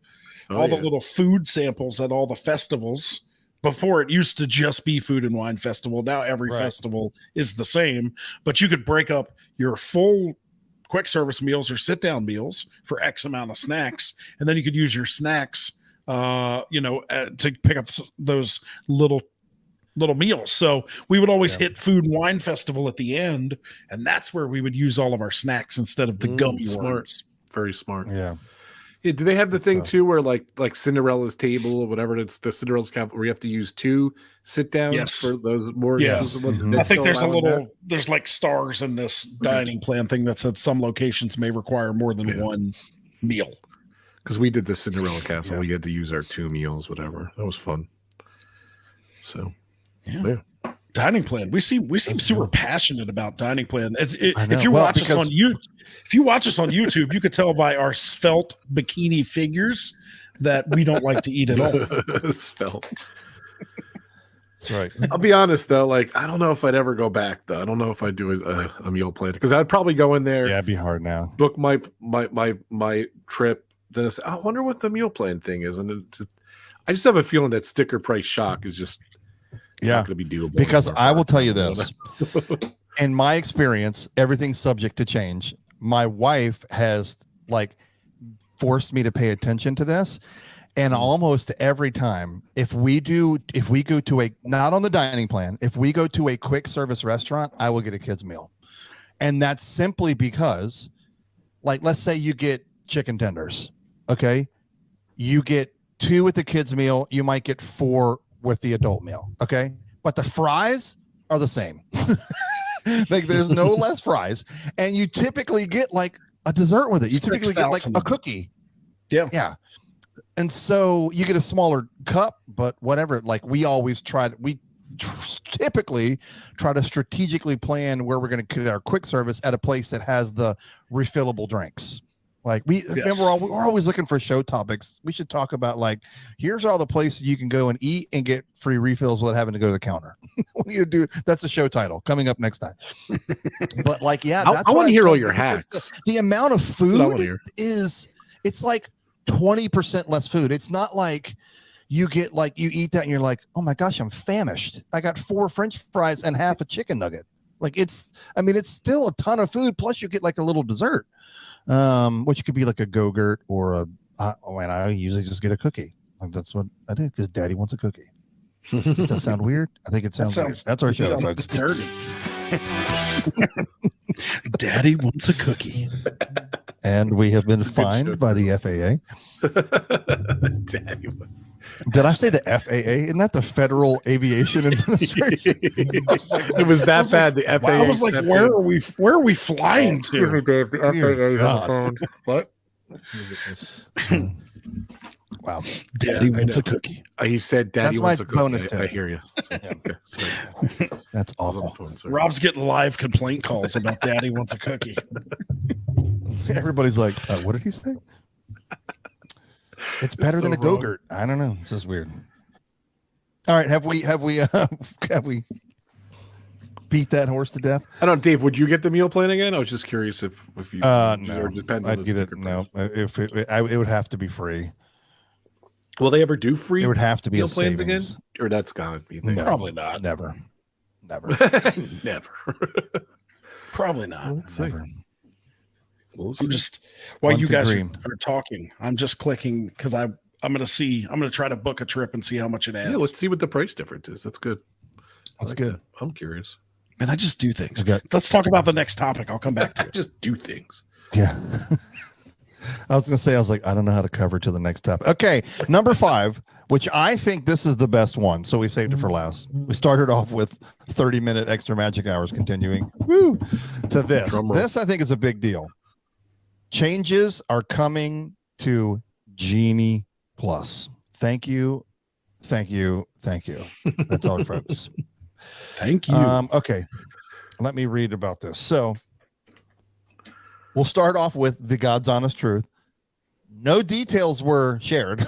food samples at all the festivals. Before, it used to just be Food and Wine Festival. Now every festival is the same, but you could break up your full quick service meals or sit down meals for X amount of snacks. And then you could use your snacks, to pick up those little meals. So we would always hit Food and Wine Festival at the end, and that's where we would use all of our snacks instead of the gummy worms. Very smart. Yeah. Yeah, do they have the thing too where like Cinderella's table or whatever, it's the Cinderella's cabinet where you have to use 2 sit downs for those more? Yes. I think there's like stars in this dining plan thing that said some locations may require more than 1 meal. Because we did the Cinderella Castle, we had to use our 2 meals, whatever. That was fun. So, Dining plan. We seem super passionate about dining plan. If you Well, watch us on YouTube, you could tell by our svelte bikini figures that we don't like to eat at all. Svelte. That's right. I'll be honest though, like I don't know if I'd ever go back though. I don't know if I'd do a meal plan because I'd probably go in there. Yeah, it'd be hard now. Book my trip. Then I say, I wonder what the meal plan thing is, and I just have a feeling that sticker price shock is just not going to be doable. Because I will tell you this, in my experience, everything's subject to change. My wife has like forced me to pay attention to this. And almost every time, if we go to not on the dining plan, if we go to a quick service restaurant, I will get a kid's meal. And that's simply because, like, let's say you get chicken tenders. Okay. You get 2 with the kids meal. You might get 4 with the adult meal. Okay. But the fries are the same. Like there's no less fries. And you typically get like a dessert with it. You typically get like a cookie. Yeah. Yeah. And so you get a smaller cup, but whatever. Like we typically try to strategically plan where we're going to get our quick service at a place that has the refillable drinks. Like remember, we're always looking for show topics. We should talk about like, here's all the places you can go and eat and get free refills without having to go to the counter. We need to do that's the show title coming up next time. But like, yeah, I want to hear all your hacks. The amount of food it's like 20% less food. It's not like you get like you eat that and you're like, oh my gosh, I'm famished. I got 4 French fries and half a chicken nugget. Like it's still a ton of food. Plus you get like a little dessert, which could be like a Go-Gurt or I usually just get a cookie. Like that's what I did because Daddy wants a cookie. Does that sound weird? I think it sounds weird. That's our show, folks. Dirty. Daddy wants a cookie. And we have been fined by the FAA. Did I say the FAA? Isn't that the Federal Aviation Administration? It was that bad. The FAA. I was like, where are we flying to? Excuse me, Dave. The FAA is on the phone. What? Wow. Daddy wants a cookie. He said Daddy wants a cookie. Bonus tip. I hear you. So, okay, that's awful. Phone, Rob's getting live complaint calls about Daddy wants a cookie. Everybody's like, what did he say? It's better than a Go-Gurt. I don't know. It's just weird. All right. Have we beat that horse to death? I don't know, Dave, would you get the meal plan again? I was just curious if you no, depends I'd on get it. No, if it would have to be free. Will they ever do free? It would have to be meal a plans savings. again, or that's gone? You think? No, probably not. Never. Never. Probably not. Never. I'm just while you guys are talking, I'm just clicking because I'm gonna try to book a trip and see how much it adds. Yeah, let's see what the price difference is. That's good. That's good. That. I'm curious. And I just do things. Okay. Let's talk about the next topic. I'll come back to it. Just do things. Yeah. I was going to say, I don't know how to cover to the next topic. Okay. Number 5, which I think this is the best one. So we saved it for last. We started off with 30-minute extra magic hours continuing to this. This I think is a big deal. Changes are coming to Genie Plus. Thank you. That's all, folks. Thank you. Okay. Let me read about this. So we'll start off with the God's honest truth. No details were shared,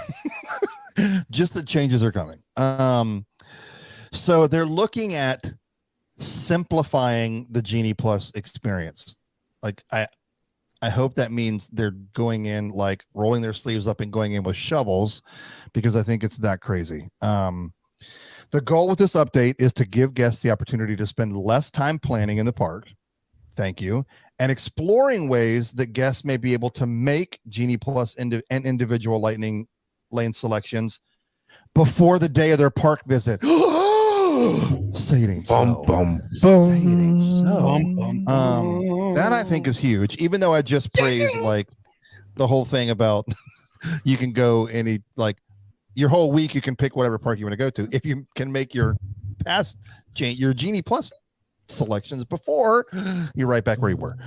just that changes are coming. So they're looking at simplifying the Genie Plus experience. Like I hope that means they're going in, like rolling their sleeves up and going in with shovels, because I think it's that crazy. The goal with this update is to give guests the opportunity to spend less time planning in the park. Thank you. And exploring ways that guests may be able to make Genie Plus and individual lightning lane selections before the day of their park visit. Say it ain't so. Say it ain't so. That I think is huge, even though I just praised like the whole thing about you can go any, like your whole week, you can pick whatever park you want to go to. If you can make your your Genie Plus selections before you're right back where you were.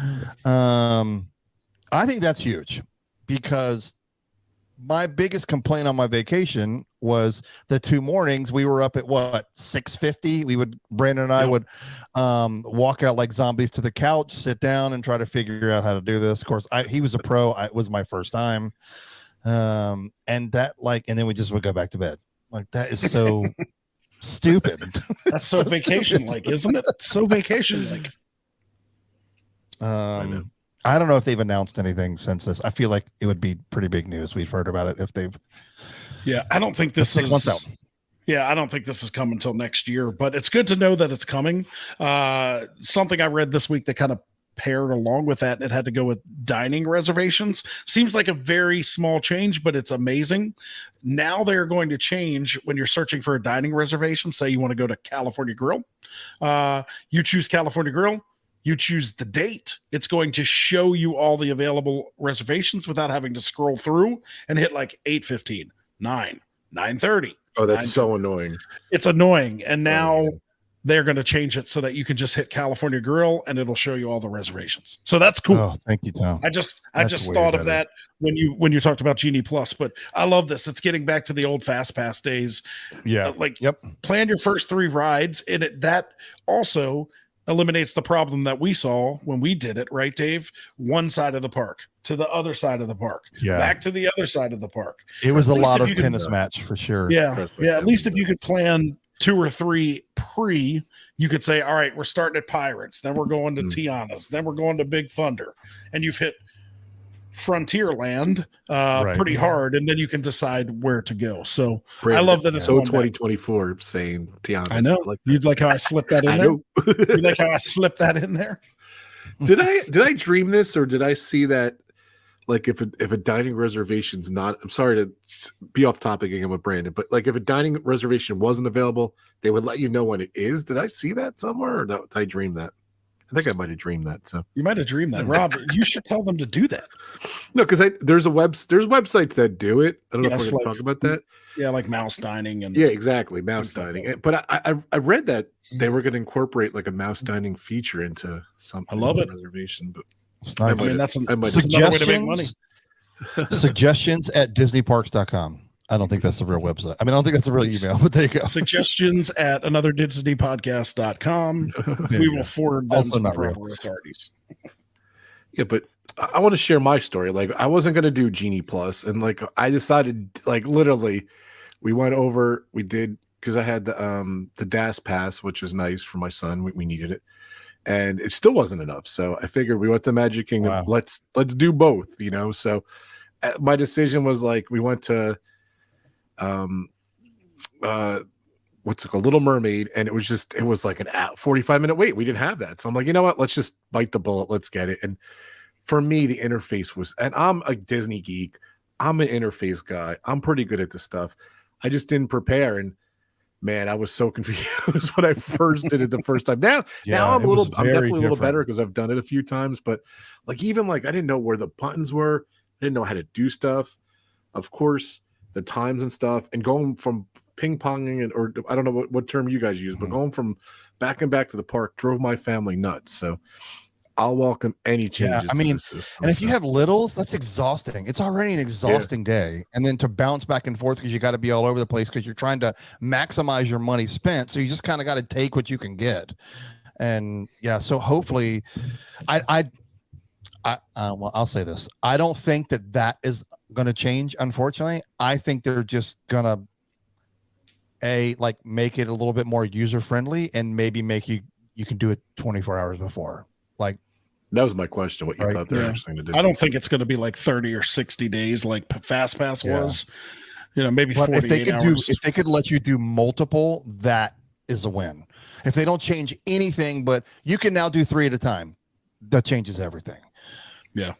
I think that's huge, because my biggest complaint on my vacation was the 2 mornings we were up at what 6:50. Brandon and I would walk out like zombies to the couch, sit down, and try to figure out how to do this. Of course, he was a pro. It was my first time, and then we just would go back to bed. Like that is so stupid. That's so vacation like, isn't it? So vacation like. I don't know if they've announced anything since this. I feel like it would be pretty big news. We've heard about it if they've. Yeah, I don't think this is 6 months out. Yeah, I don't think this is coming until next year, but it's good to know that it's coming. Something I read this week that kind of paired along with that, and it had to go with dining reservations. Seems like a very small change, but it's amazing. Now they're going to change when you're searching for a dining reservation. Say you want to go to California Grill. You choose California Grill. You choose the date. It's going to show you all the available reservations without having to scroll through and hit like 8:15, 9, 9:30. Oh, that's so annoying. It's annoying. And now they're going to change it so that you can just hit California Grill and it'll show you all the reservations. So that's cool. Oh, thank you, Tom. I just thought of that when you talked about Genie Plus, but I love this. It's getting back to the old Fast Pass days. Yeah. Plan your first 3 rides, and that also eliminates the problem that we saw when we did it, right, Dave? One side of the park to the other side of the park, back to the other side of the park. It was a lot of tennis match for sure. Yeah. At least if you could plan 2 or 3 pre, you could say, all right, we're starting at Pirates, then we're going to Tiana's, then we're going to Big Thunder, and you've hit Frontierland pretty hard, and then you can decide where to go. So Brandon, I love that it's so 2024 saying Tiana. I know. You'd like how I slipped that in there? You like how I slipped that in there? Did I dream this, or did I see that? Like if a dining reservation's not, I'm sorry to be off topic again with Brandon, but like if a dining reservation wasn't available, they would let you know when it is. Did I see that somewhere, or did I dream that? I think I might have dreamed that. So you might have dreamed that, Rob. You should tell them to do that. No, because there's websites that do it. I don't know if we're going to talk about that. Yeah, like mouse dining and exactly, mouse dining. Like but I read that they were going to incorporate like a mouse dining feature into something. I love it. Reservation, but I mean, that's another way to make money. Suggestions at DisneyParks.com. I don't think that's the real website. I mean, I don't think that's a real email, but there you go. Suggestions at another.disneypodcast.com. We will forward them also to not the real proper authorities. Yeah, but I want to share my story. Like, I wasn't going to do Genie Plus, and like I decided, like literally, we went over. We did because I had the DAS pass, which was nice for my son. We needed it, and it still wasn't enough. So I figured we went to Magic Kingdom. Wow. Let's do both. So my decision was like we went to. What's it called? Little Mermaid, and it was like an 45-minute wait. We didn't have that, so I'm like, you know what? Let's just bite the bullet. Let's get it. And for me, the interface was, and I'm a Disney geek. I'm an interface guy. I'm pretty good at this stuff. I just didn't prepare, and man, I was so confused when I first did it the first time. Now I'm definitely a little better because I've done it a few times. But like even like I didn't know where the buttons were. I didn't know how to do stuff. Of course. The times and stuff, and going from ping-ponging or I don't know what term you guys use, but going from back and back to the park drove my family nuts. So I'll welcome any changes. Yeah, I mean, and if you have littles, that's exhausting. It's already an exhausting day, and then to bounce back and forth because you got to be all over the place because you're trying to maximize your money spent. So you just kind of got to take what you can get, and so hopefully, well, I'll say this: I don't think that is going to change. Unfortunately, I think they're just gonna make it a little bit more user friendly and maybe make you can do it 24 hours before. Like that was my question. What you thought they were interesting to do? I don't think it's going to be like 30 or 60 days like Fast Pass was. Maybe 48 hours. If they could let you do multiple, that is a win. If they don't change anything, but you can now do 3 at a time, that changes everything. Yeah,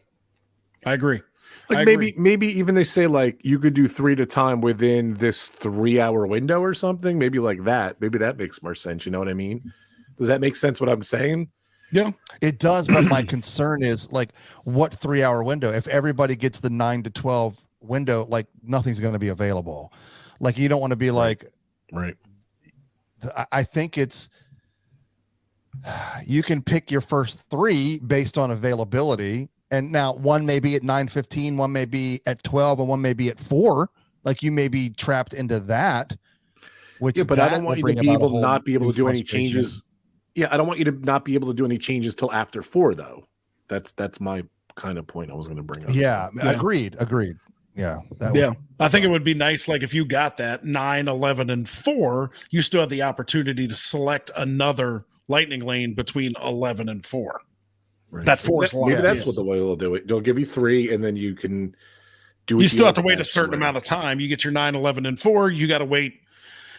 I agree. Like maybe even they say like you could do 3 at a time within this 3-hour window or something. Maybe like that. Maybe that makes more sense. You know what I mean? Does that make sense? What I'm saying? Yeah, it does. But my concern is like what 3-hour window? If everybody gets the 9 to 12 window, like nothing's going to be available. Like you don't want to be like, right. I think it's. You can pick your first 3 based on availability. And now one may be at 9:15, one may be at 12, and one may be at 4. Like you may be trapped into that. Which but I don't want you to be able not be able to do any frustration. changes. Yeah, I don't want you to not be able to do any changes till after 4, though. That's my kind of point I was going to bring up. Yeah, agreed. Yeah. I think it would be nice, like if you got that 9, 11, and 4, you still have the opportunity to select another lightning lane between 11 and 4. Right. That 4 is maybe that's what the way they'll do it. They'll give you 3, and then you can do it. You still have to wait a certain amount of time. You get your 9, 11, and 4. You got to wait.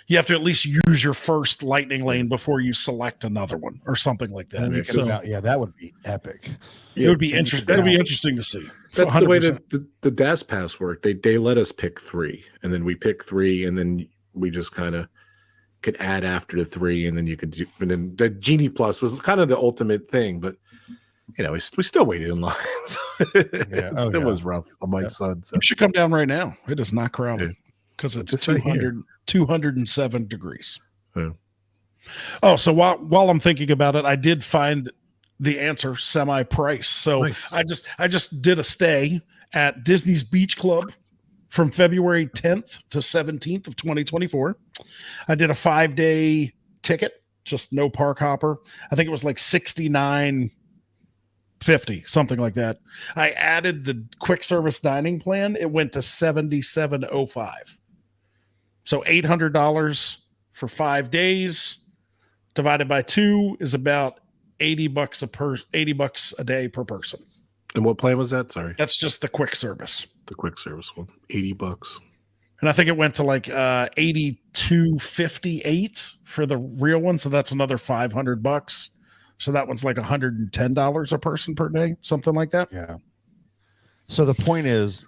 You have to at least use your first lightning lane before you select another one or something like that. So, that would be epic. It would be interesting. It would be interesting to see. That's 100%. The way that the DAS Pass worked. They let us pick 3, and then we pick 3, and then we just kind of could add after the 3, and then you could do. And then the Genie Plus was kind of the ultimate thing, but we still waited in line. So it still was rough on my son. So. You should come down right now. It is not crowded because it's 207 degrees. Yeah. Oh, so while I'm thinking about it, I did find the answer semi-price. So nice. I just did a stay at Disney's Beach Club from February 10th to 17th of 2024. I did a 5-day ticket, just no park hopper. I think it was like $69.50, something like that. I added the quick service dining plan. It went to $77.05. So $800 for 5 days divided by 2 is about $80 a day per person. And what plan was that? Sorry. That's just the quick service. The quick service one. $80. And I think it went to like $82.58 for the real one. So that's another $500. So that one's like $110 a person per day, something like that. Yeah. So the point is,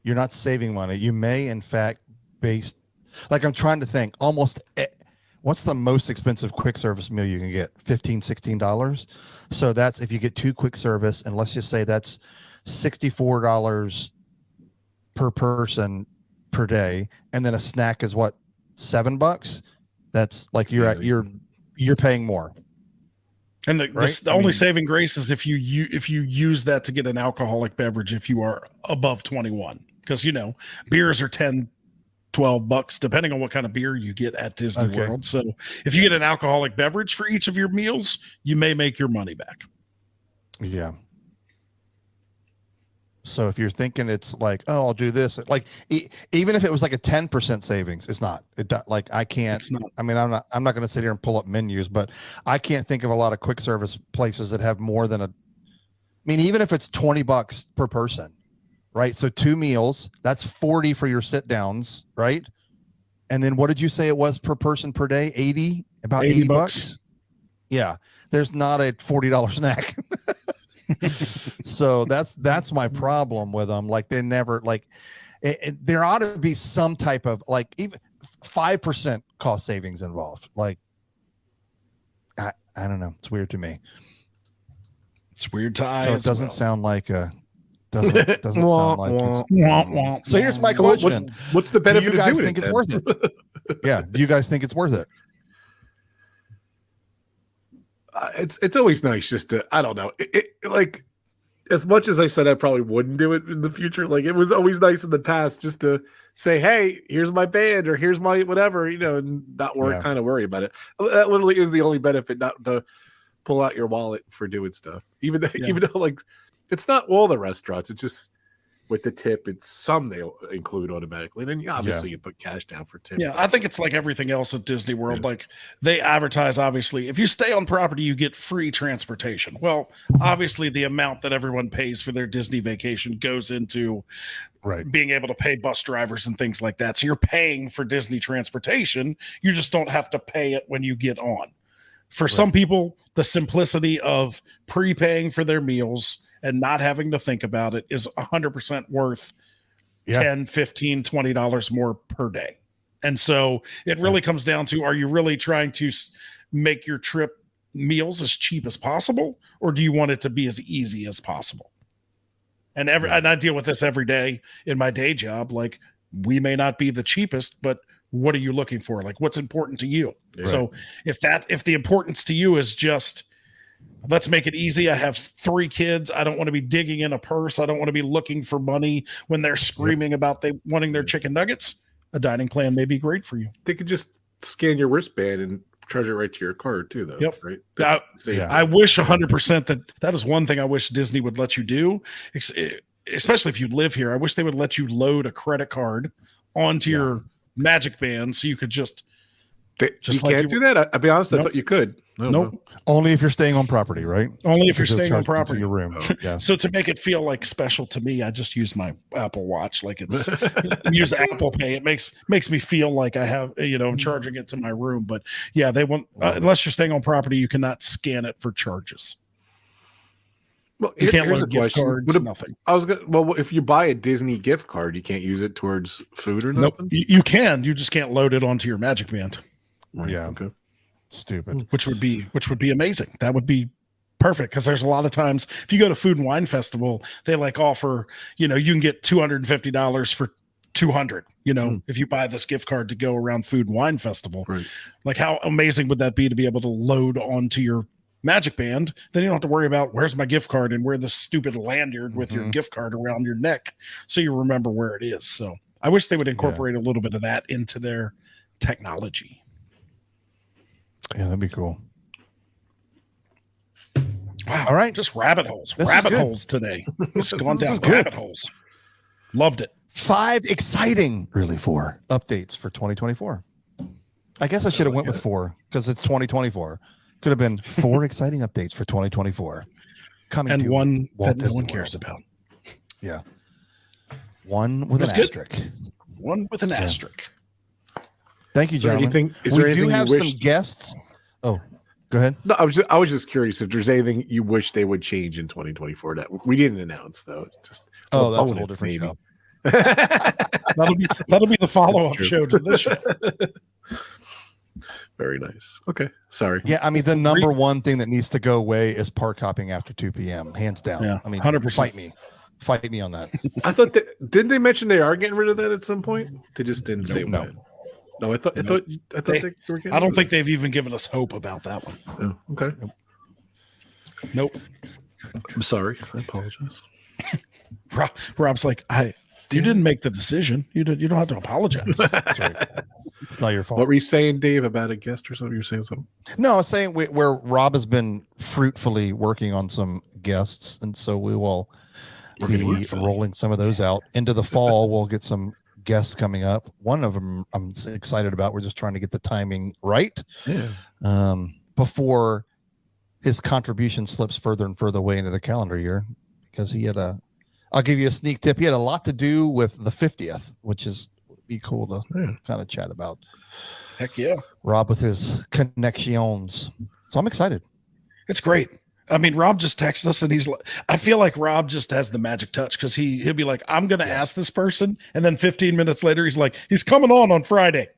you're not saving money. You may, in fact, I'm trying to think, what's the most expensive quick service meal you can get? $15, $16. So that's if you get 2 quick service, and let's just say that's $64 per person per day, and then a snack is what, $7? That's like you're paying more. And the only saving grace is if you use that to get an alcoholic beverage if you are above 21, because beers are $10-$12 depending on what kind of beer you get at Disney World. So if you get an alcoholic beverage for each of your meals, you may make your money back. Yeah. So if you're thinking it's like, oh, I'll do this, like even if it was like a 10% savings, it's not. I can't. It's not. I mean, I'm not going to sit here and pull up menus, but I can't think of a lot of quick service places that have more than even if it's $20 per person, right? So 2 meals, that's $40 for your sit downs, right? And then what did you say it was per person per day? About $80. Yeah, there's not a $40 snack. So that's my problem with them. Like they never there ought to be some type of even 5% cost savings involved. Like I don't know. It's weird to me. It's weird to So it doesn't sound like doesn't sound like it's. So here's my question. What's the benefit? Do you guys think it's worth it? Yeah. Do you guys think it's worth it? It's always nice just to, I don't know, like as much as I said I probably wouldn't do it in the future, like it was always nice in the past just to say, hey, here's my band or here's my whatever, and not kind of worry about it. That literally is the only benefit, not to pull out your wallet for doing stuff, even though like it's not all the restaurants, it's just with the tip, it's some they'll include automatically. Then obviously you put cash down for tip. Yeah, I think it's like everything else at Disney World. Yeah. Like they advertise, obviously, if you stay on property, you get free transportation. Well, obviously the amount that everyone pays for their Disney vacation goes into being able to pay bus drivers and things like that. So you're paying for Disney transportation. You just don't have to pay it when you get on. For some people, the simplicity of prepaying for their meals and not having to think about it is 100% worth $10, $15, $20 more per day. And so it really comes down to, are you really trying to make your trip meals as cheap as possible, or do you want it to be as easy as possible? And and I deal with this every day in my day job. Like, we may not be the cheapest, but what are you looking for? Like, what's important to you? So if the importance to you is just let's make it easy. I have 3 kids. I don't want to be digging in a purse. I don't want to be looking for money when they're screaming about they wanting their chicken nuggets. A dining plan may be great for you. They could just scan your wristband and charge it right to your card too, though. Yep. Right. I wish 100% that is one thing I wish Disney would let you do, especially if you live here. I wish they would let you load a credit card onto your Magic Band so you could just you can't do that. I'll be honest. I thought you could. Nope. Only if you're staying on property, right? Only if you're Because they'll staying on charge you to property. your room. Yeah. So to make it feel like special to me, I just use my Apple Watch. Like it's use Apple Pay. It makes me feel like I have, I'm charging it to my room. But yeah, they won't unless you're staying on property, you cannot scan it for charges. Well, You can't here's load a gift question. cards. Nothing. If you buy a Disney gift card, you can't use it towards food or Nope. nothing. You can. You just can't load it onto your Magic Band. Right. Yeah. Okay. Stupid. Which would be amazing. That would be perfect because there's a lot of times if you go to Food and Wine Festival, they like offer, you can get $250 for $200. If you buy this gift card to go around Food and Wine Festival, Right. Like how amazing would that be to be able to load onto your Magic Band? Then you don't have to worry about where's my gift card and wear this stupid lanyard with your gift card around your neck so you remember where it is. So I wish they would incorporate a little bit of that into their technology. Yeah, that'd be cool. Wow. All right. Just rabbit holes. This is Rabbit good. holes today. Just gone This down is good. rabbit holes. Loved it. 5 exciting, really 4 updates for 2024. I guess I should have went with 4 because it's 2024. Could have been 4 exciting updates for 2024. Coming And to one Walt that no Disney one cares World. about. Yeah. One with That's an good. asterisk. One with an asterisk. Thank you, Is there gentlemen. anything? Is We there do anything have you some wish? guests. Oh, go ahead. No, I was just curious if there's anything you wish they would change in 2024 that we didn't announce though. Just Oh, that's a bonus, whole different maybe. show. That'll be the follow-up True. show to this show. Very nice. Okay, sorry. Yeah, I mean, the number one thing that needs to go away is park hopping after 2 p.m. Hands down. Yeah, I mean, 100%. Fight me on that. I thought that didn't they mention they are getting rid of that at some point? They just didn't say No. when. No, I thought they were getting I don't rid think they've even given us hope about that one. of it. Oh, okay. Nope. I'm sorry. I apologize. Rob's like, you didn't make the decision. You don't have to apologize. That's right. It's not your fault. What were you saying, Dave, about a guest or something? You were saying something? No, I was saying where Rob has been fruitfully working on some guests, and so we will be rolling some of those out into the fall. We'll get some guests coming up. One of them I'm excited about. We're just trying to get the timing right before his contribution slips further and further away into the calendar year, because he had I'll give you a sneak tip. He had a lot to do with the 50th, which is be cool to kind of chat about. Heck yeah. Rob with his connections. So I'm excited. It's great. I mean, Rob just texted us and he's like, I feel like Rob just has the magic touch because he'll be like, I'm going to ask this person. And then 15 minutes later, he's like, he's coming on Friday.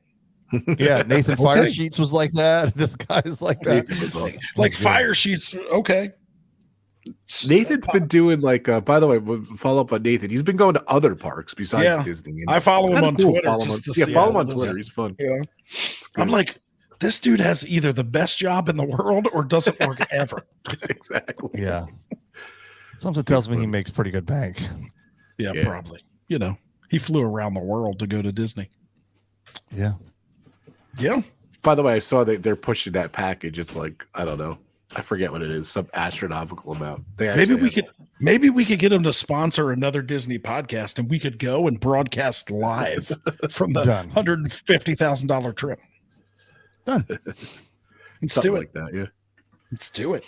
Yeah. Nathan Fire Sheets was like that. This guy's like that. Like Fire Sheets. Okay. Nathan's been doing by the way, we'll follow up on Nathan. He's been going to other parks besides Disney. I follow him on Twitter. Follow him on Twitter. He's fun. Yeah. I'm like, this dude has either the best job in the world or doesn't work ever. Exactly. Yeah. Something tells me he makes pretty good bank. Yeah, probably. He flew around the world to go to Disney. Yeah. Yeah. By the way, I saw that they're pushing that package. It's like, I don't know. I forget what it is. Some astronomical amount. Maybe we could get him to sponsor another Disney podcast and we could go and broadcast live from the $150,000 trip. Done. Let's Something do it. like that. Yeah. Let's do it.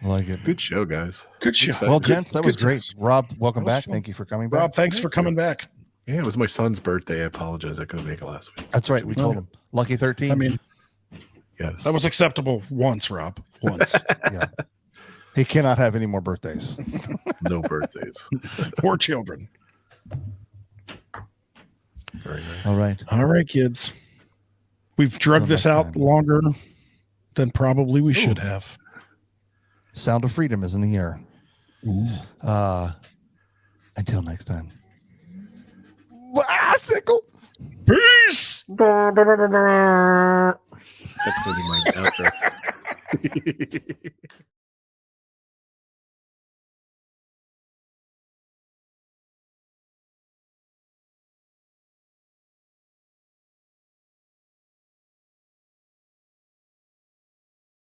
I like it. Good show, guys. Good show. Well, gents, that was good great. Rob, welcome back. fun. Thank you for coming back. Rob, thanks for coming back. Yeah, it was my son's birthday. I apologize. I couldn't make it last week. That's right. We told him. Lucky 13. I mean, Yes. that was acceptable once, Rob. Once. yeah. He cannot have any more birthdays. No birthdays. Poor children. Very nice. All right. All right, kids. We've drug Until this next out time. longer than probably we should have. Sound of freedom is in the air. Until next time. Bicycle. Peace. That's going to be my outro.